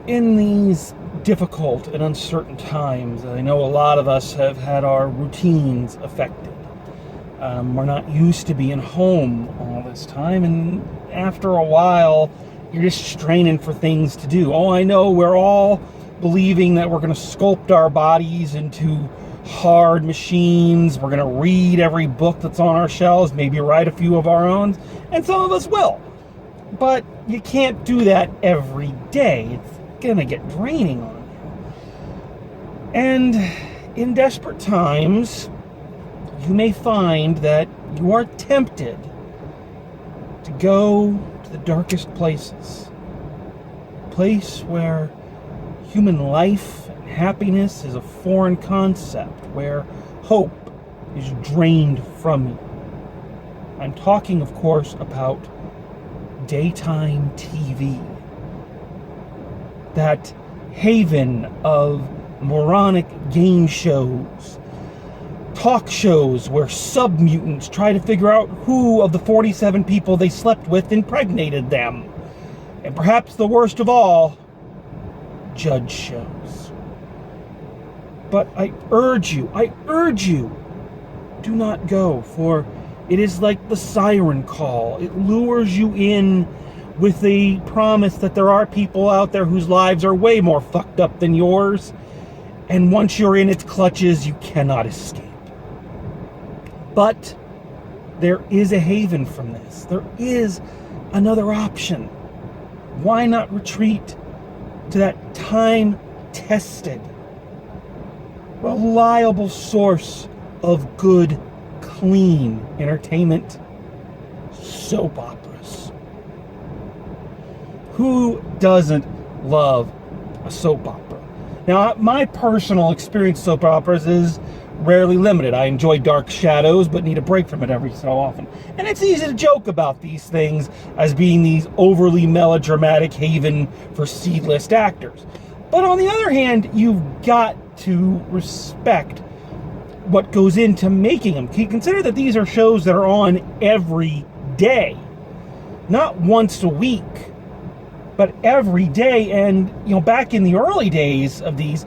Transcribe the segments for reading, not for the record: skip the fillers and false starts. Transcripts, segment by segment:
In these difficult and uncertain times, I know a lot of us have had our routines affected. We're not used to being home all this time, and after a while, you're just straining for things to do. Oh, I know we're all believing that we're going to sculpt our bodies into hard machines. We're going to read every book that's on our shelves, maybe write a few of our own, and some of us will. But you can't do that every day. It's going to get draining on you. And in desperate times, you may find that you are tempted to go to the darkest places. A place where human life and happiness is a foreign concept, where hope is drained from you. I'm talking, of course, about daytime TV. That haven of moronic game shows, talk shows where sub-mutants try to figure out who of the 47 people they slept with impregnated them. And perhaps the worst of all, judge shows. But I urge you, do not go, for it is like the siren call. It lures you in with the promise that there are people out there whose lives are way more fucked up than yours. And once you're in its clutches, you cannot escape. But there is a haven from this. There is another option. Why not retreat to that time-tested, reliable source of good, clean entertainment? Soap operas. Who doesn't love a soap opera? Now, my personal experience with soap operas is rarely limited. I enjoy Dark Shadows, but need a break from it every so often. And it's easy to joke about these things as being these overly melodramatic haven for C-list actors. But on the other hand, you've got to respect what goes into making them. Consider that these are shows that are on every day. Not once a week, but every day. And, back in the early days of these,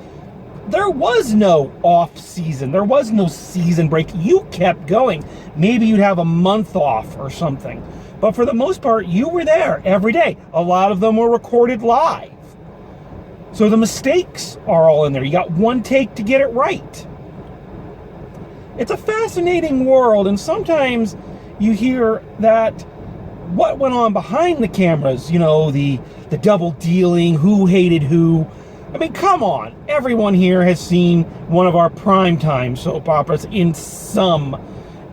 there was no off season. There was no season break. You kept going. Maybe you'd have a month off or something. But for the most part, you were there every day. A lot of them were recorded live. So the mistakes are all in there. You got one take to get it right. It's a fascinating world, and sometimes you hear that what went on behind the cameras, the double dealing, who hated who. I mean, come on. Everyone here has seen one of our primetime soap operas in some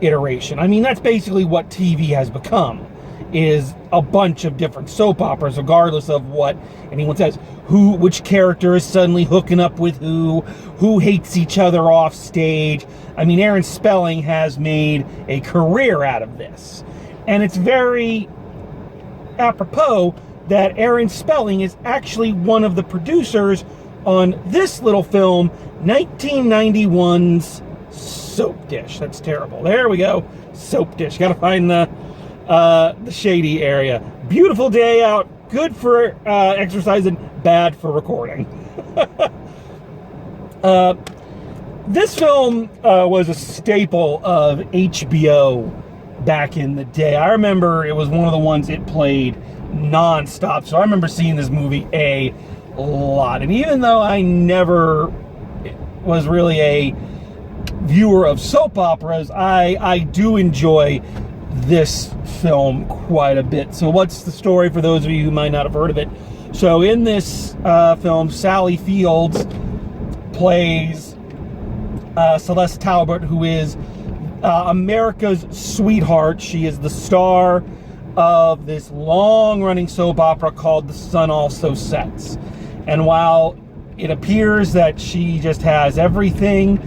iteration. I mean, that's basically what TV has become, is a bunch of different soap operas, regardless of what anyone says. Which character is suddenly hooking up with who hates each other off stage. I mean, Aaron Spelling has made a career out of this. And it's very apropos that Aaron Spelling is actually one of the producers on this little film, 1991's Soapdish. That's terrible. There we go. Soapdish. Got to find the shady area. Beautiful day out. Good for exercising. Bad for recording. This film was a staple of HBO back in the day. I remember it was one of the ones it played non-stop. So I remember seeing this movie a lot. And even though I never was really a viewer of soap operas, I do enjoy this film quite a bit. So what's the story for those of you who might not have heard of it? So in this film, Sally Fields plays Celeste Talbot, who is America's sweetheart. She is the star of this long-running soap opera called The Sun Also Sets. And while it appears that she just has everything,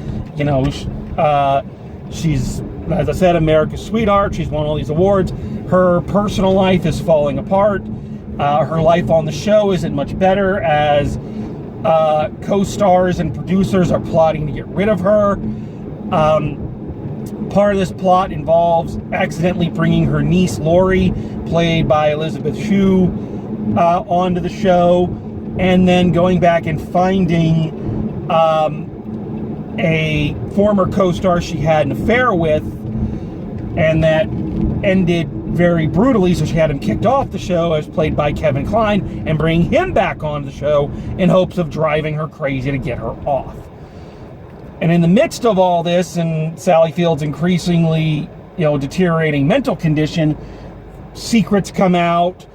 she's, as I said, America's sweetheart. She's won all these awards. Her personal life is falling apart. Her life on the show isn't much better, as co-stars and producers are plotting to get rid of her. Part of this plot involves accidentally bringing her niece Lori, played by Elizabeth Shue, onto the show. and then going back and finding a former co-star she had an affair with, and that ended very brutally, so she had him kicked off the show, as played by Kevin Kline, and bringing him back on the show in hopes of driving her crazy to get her off. And in the midst of all this, and Sally Field's increasingly, deteriorating mental condition, secrets come out,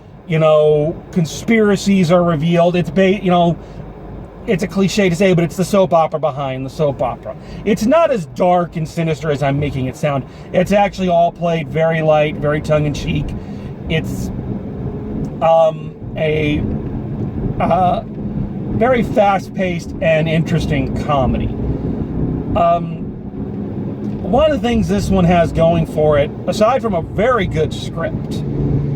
conspiracies are revealed. It's a cliche to say, but it's the soap opera behind the soap opera. It's not as dark and sinister as I'm making it sound. It's actually all played very light, very tongue-in-cheek. It's a very fast-paced and interesting comedy. One of the things this one has going for it, aside from a very good script,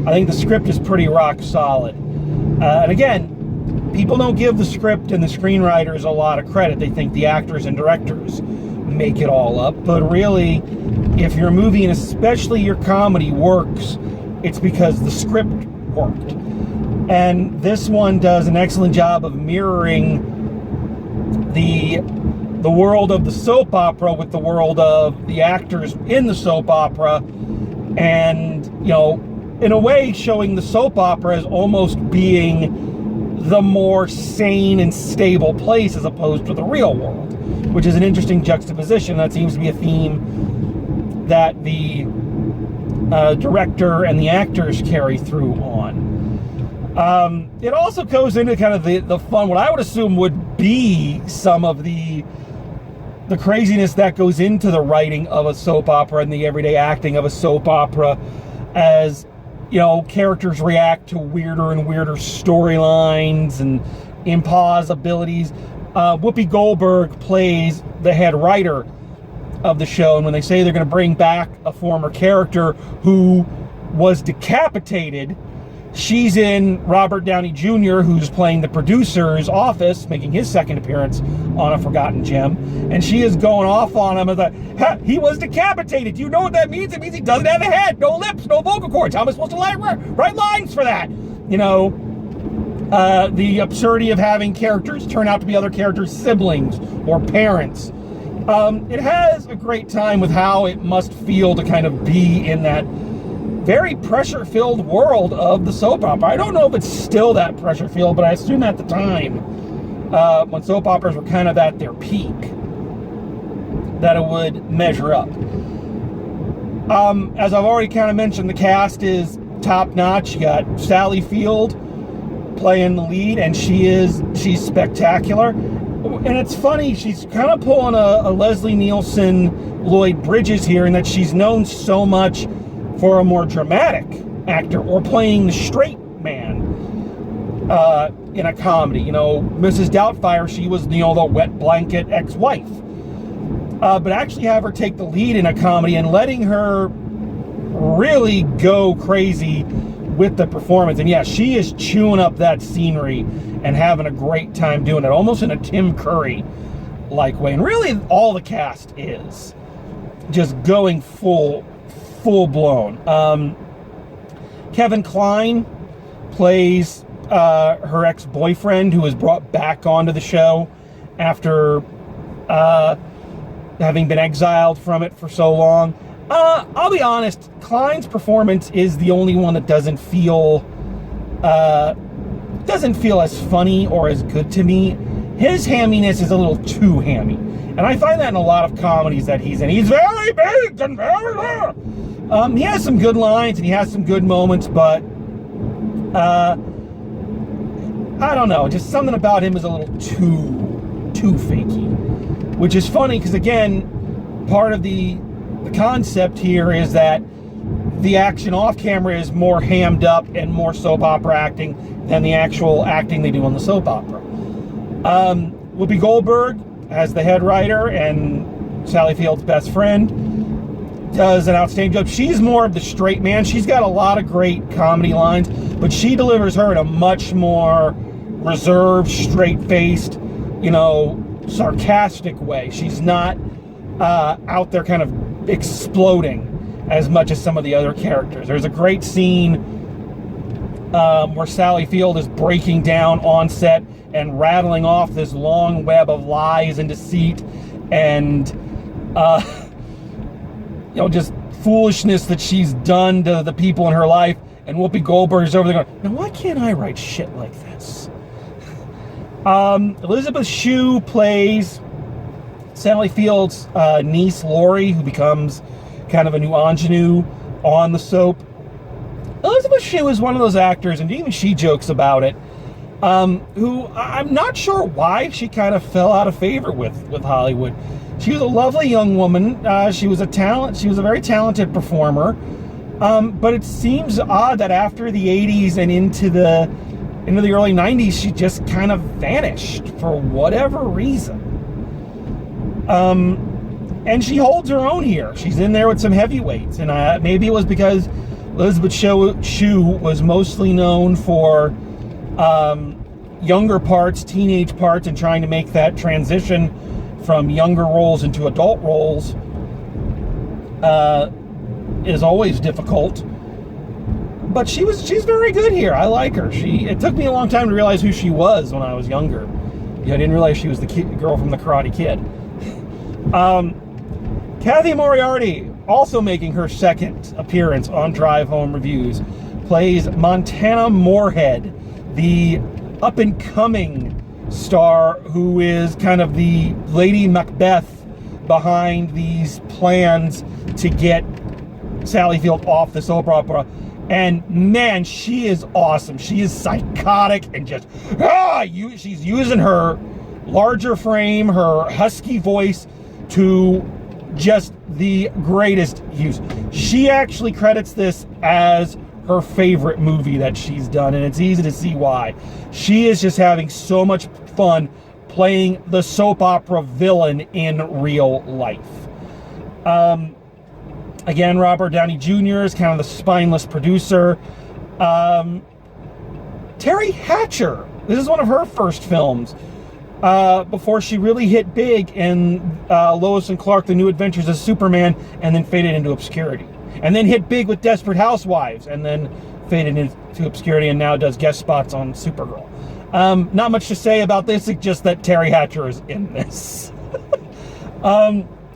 I think the script is pretty rock solid. And again, people don't give the script and the screenwriters a lot of credit. They think the actors and directors make it all up. But really, if your movie, and especially your comedy, works, it's because the script worked. And this one does an excellent job of mirroring the world of the soap opera with the world of the actors in the soap opera. And, in a way, showing the soap opera as almost being the more sane and stable place as opposed to the real world, which is an interesting juxtaposition. That seems to be a theme that the director and the actors carry through on. It also goes into kind of the fun, what I would assume would be some of the craziness that goes into the writing of a soap opera and the everyday acting of a soap opera, as characters react to weirder and weirder storylines and implausibilities. Whoopi Goldberg plays the head writer of the show, and when they say they're going to bring back a former character who was decapitated, she's in Robert Downey Jr., who's playing the producer's office, making his second appearance on A Forgotten Gem, and she is going off on him as he was decapitated. Do you know what that means? It means he doesn't have a head, no lips, no vocal cords. How am I supposed to write lines for that? The absurdity of having characters turn out to be other characters' siblings or parents. It has a great time with how it must feel to kind of be in that very pressure-filled world of the soap opera. I don't know if it's still that pressure-filled, but I assume at the time, when soap operas were kind of at their peak, that it would measure up. As I've already kind of mentioned, the cast is top-notch. You got Sally Field playing the lead, and she's spectacular. And it's funny, she's kind of pulling a Leslie Nielsen, Lloyd Bridges here, in that she's known so much for a more dramatic actor, or playing the straight man in a comedy. Mrs. Doubtfire, she was, the wet blanket ex-wife. But actually have her take the lead in a comedy and letting her really go crazy with the performance. And yeah, she is chewing up that scenery and having a great time doing it, almost in a Tim Curry-like way. And really, all the cast is just going full-blown. Kevin Kline plays her ex-boyfriend, who was brought back onto the show after having been exiled from it for so long. I'll be honest, Kline's performance is the only one that doesn't feel as funny or as good to me. His hamminess is a little too hammy, and I find that in a lot of comedies that he's in. He's very big and very he has some good lines and he has some good moments, but I don't know, just something about him is a little too fakey, which is funny because, again, part of the concept here is that the action off camera is more hammed up and more soap opera acting than the actual acting they do on the soap opera. Whoopi Goldberg, as the head writer and Sally Field's best friend, does an outstanding job. She's more of the straight man. She's got a lot of great comedy lines, but she delivers her in a much more reserved, straight-faced, sarcastic way. She's not out there kind of exploding as much as some of the other characters. There's a great scene where Sally Field is breaking down on set and rattling off this long web of lies and deceit and just foolishness that she's done to the people in her life. And Whoopi Goldberg is over there going, now why can't I write shit like this? Elizabeth Shue plays Sally Field's niece, Lori, who becomes kind of a new ingenue on the soap. Elizabeth Shue is one of those actors, and even she jokes about it, who I'm not sure why she kind of fell out of favor with Hollywood. She was a lovely young woman. She was a very talented performer. But it seems odd that after the 80s and into the early 90s, she just kind of vanished for whatever reason. And she holds her own here. She's in there with some heavyweights, and maybe it was because Elizabeth Shue was mostly known for younger parts, teenage parts, and trying to make that transition from younger roles into adult roles is always difficult. But she's very good here. I like her. It took me a long time to realize who she was when I was younger. I didn't realize she was the girl from The Karate Kid. Kathy Moriarty, also making her second appearance on Drive Home Reviews, plays Montana Moorhead, the up-and-coming star who is kind of the Lady Macbeth behind these plans to get Sally Field off the soap opera. And man, she is awesome. She is psychotic and just she's using her larger frame, her husky voice to just the greatest use. She actually credits this as her favorite movie that she's done, and it's easy to see why. She is just having so much fun playing the soap opera villain in real life. Again, Robert Downey Jr. is kind of the spineless producer. Teri Hatcher, this is one of her first films before she really hit big in Lois and Clark, The New Adventures of Superman, and then faded into obscurity. And then hit big with Desperate Housewives, and then faded into obscurity, and now does guest spots on Supergirl. Not much to say about this, it's just that Teri Hatcher is in this.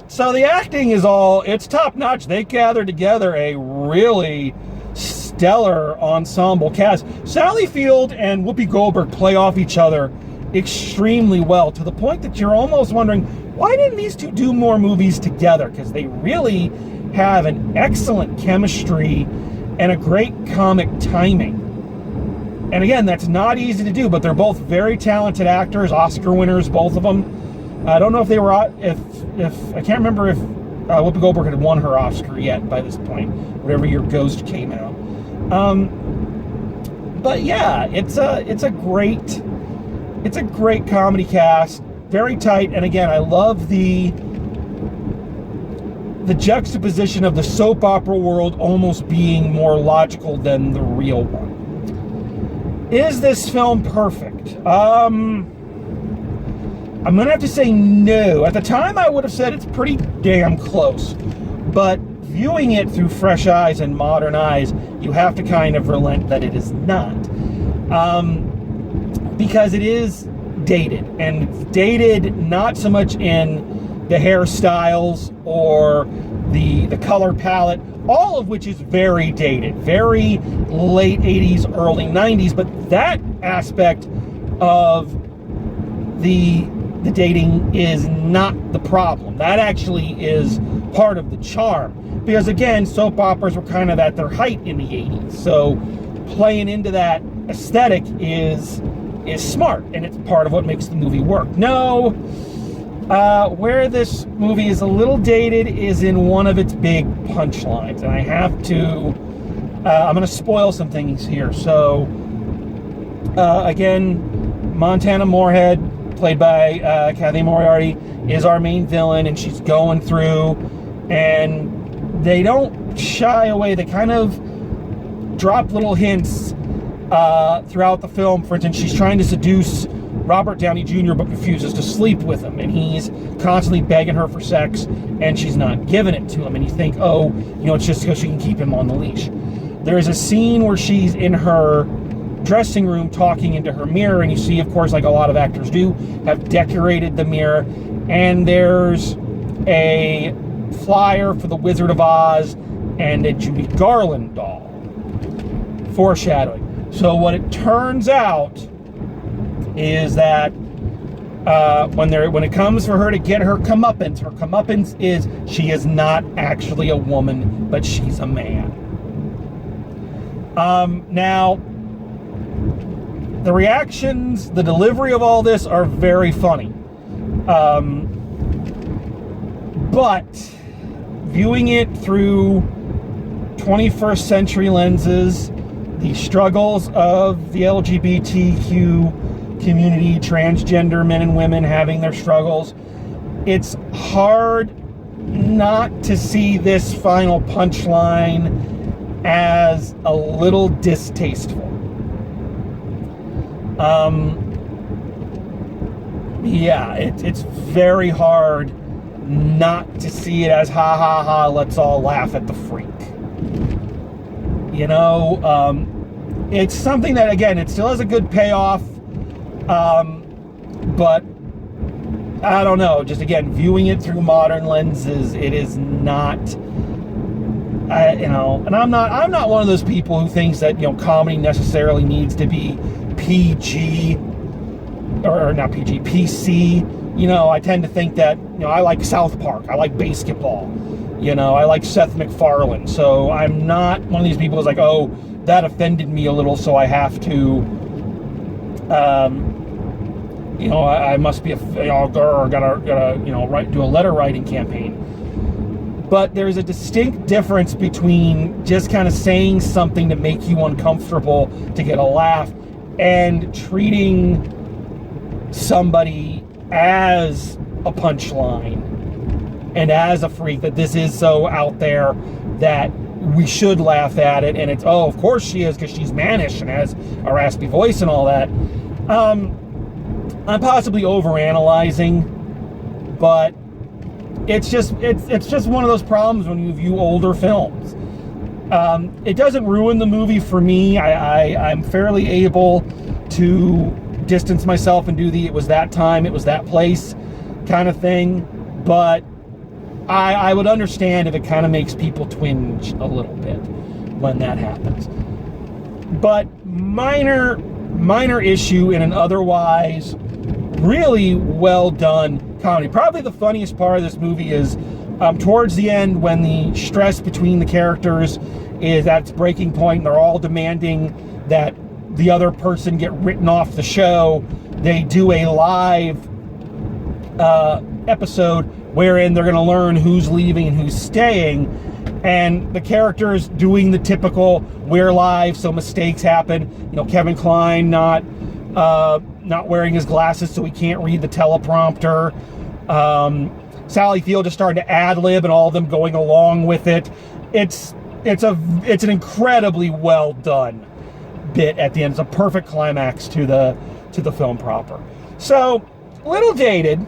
So the acting is it's top-notch. They gathered together a really stellar ensemble cast. Sally Field and Whoopi Goldberg play off each other extremely well, to the point that you're almost wondering, why didn't these two do more movies together? Because they really have an excellent chemistry and a great comic timing. And again, that's not easy to do, but they're both very talented actors, Oscar winners, both of them. I don't know if they were, if I can't remember if Whoopi Goldberg had won her Oscar yet by this point, whatever year Ghost came out. But yeah, it's a great comedy cast, very tight, and again, I love the juxtaposition of the soap opera world almost being more logical than the real one. Is this film perfect? I'm going to have to say no. At the time, I would have said it's pretty damn close. But viewing it through fresh eyes and modern eyes, you have to kind of relent that it is not. Because it is dated. And it's dated not so much in the hairstyles or the color palette, all of which is very dated. Very late 80s, early 90s. But that aspect of the dating is not the problem. That actually is part of the charm. Because again, soap operas were kind of at their height in the 80s. So playing into that aesthetic is smart, and it's part of what makes the movie work. No, where this movie is a little dated is in one of its big punchlines. And I have to, I'm going to spoil some things here. So, again, Montana Moorhead, played by Kathy Moriarty, is our main villain, and she's going through, and they don't shy away. They kind of drop little hints throughout the film. For instance, she's trying to seduce Robert Downey Jr. but refuses to sleep with him, and he's constantly begging her for sex, and she's not giving it to him, and you think, it's just because she can keep him on the leash. There is a scene where she's in her dressing room talking into her mirror, and you see, of course, like a lot of actors do, have decorated the mirror, and there's a flyer for the Wizard of Oz and a Judy Garland doll. Foreshadowing. So what it turns out is that when it comes for her to get her comeuppance is she is not actually a woman, but she's a man. Now, the reactions, the delivery of all this are very funny. But viewing it through 21st century lenses, the struggles of the LGBTQ community, transgender men and women having their struggles, it's hard not to see this final punchline as a little distasteful. It's very hard not to see it as ha ha ha, let's all laugh at the freak. It's something that, again, it still has a good payoff, but I don't know, just again, viewing it through modern lenses, it is not, and I'm not one of those people who thinks that, comedy necessarily needs to be PG, or not PG, PC. I tend to think that, I like South Park, I like basketball, I like Seth MacFarlane, so I'm not one of these people who's like, oh, that offended me a little, so I have to, I must be gotta do a letter writing campaign. But there's a distinct difference between just kind of saying something to make you uncomfortable to get a laugh and treating somebody as a punchline and as a freak, that this is so out there that we should laugh at it, and it's, oh, of course she is, because she's mannish and has a raspy voice and all that. I'm possibly overanalyzing, but it's just one of those problems when you view older films. It doesn't ruin the movie for me. I'm fairly able to distance myself and do the it was that time, it was that place kind of thing, but I would understand if it kind of makes people twinge a little bit when that happens. But minor issue in an otherwise really well done comedy. Probably the funniest part of this movie is towards the end, when the stress between the characters is at its breaking point and they're all demanding that the other person get written off the show. They do a live episode wherein they're going to learn who's leaving and who's staying, and the characters doing the typical we're live, so mistakes happen. Kevin Kline not wearing his glasses so he can't read the teleprompter. Sally Field just starting to ad-lib and all of them going along with it. It's an incredibly well done bit at the end. It's a perfect climax to the film proper. So, a little dated,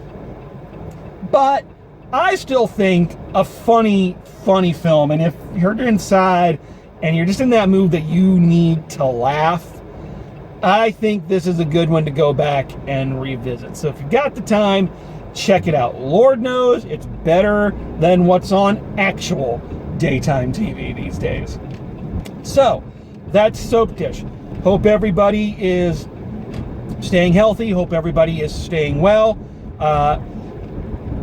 but I still think a funny film. And if you're inside and you're just in that mood that you need to laugh, I think this is a good one to go back and revisit. So if you've got the time, check it out. Lord knows it's better than what's on actual daytime TV these days. So, that's Soapdish. Hope everybody is staying healthy. Hope everybody is staying well.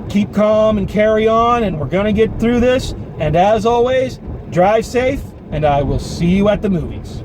Keep calm and carry on, and we're going to get through this. And as always, drive safe, and I will see you at the movies.